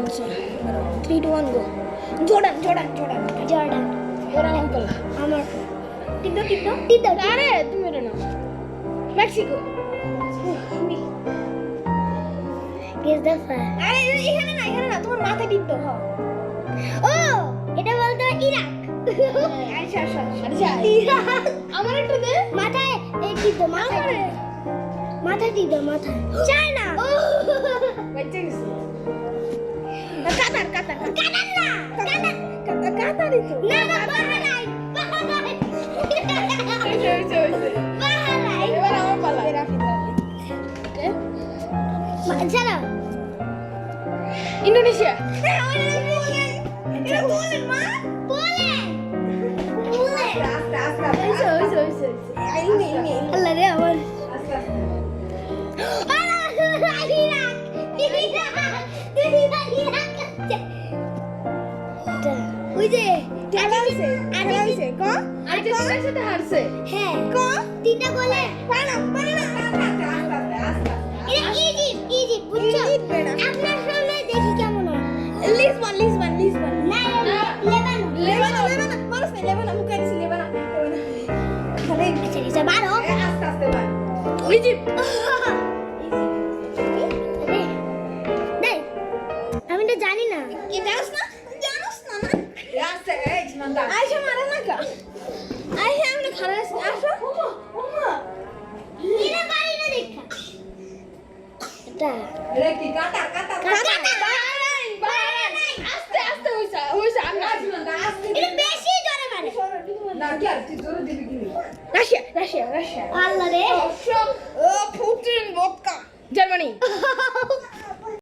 আচ্ছা 3 2 1 গো Jordan uncle আমার Tito আরে তুমি এটা না মেক্সিকো গেস দ্য ফার আরে এখানে না তোমার মাথায় টিটো হ্যাঁ ও এটা বলতো ইরাক আচ্ছা ইরাক আমার একটু দে মাথায় এই টিটো মাথায় টিটো মাথায় চায়না বাচ্চা গেছে কাতার না কাতারই তো না বাহারাইন এবার আমার পালা চলো ইন্দোনেশিয়া আল্লাহ রে আমার ওই যে খেলা হইছে ক আর্জেন্টিনার সাথে হারছে হ্যাঁ ক তিনটা গোলে পানা এটা ইজিপ্ট বুঝছো জিতবে না। আপনার সামনে দেখি কেমন হয় লিসবন না লেবানন লেবানন মুখে দিছি লেবানন খালি আচ্ছা বারো আস্তে বার ইজিপ্ট দেখ আমি তো জানি না কি জানোস না না আইসা মারা না কা আইসা আমরা খারাপ আসো এটা পারি না দেখা এটা বাহারাইন আস্তে হইছে আমি এটা বেশি জোরে মারে রাশিয়া আল্লাহ রে পুতিন vodka জার্মানি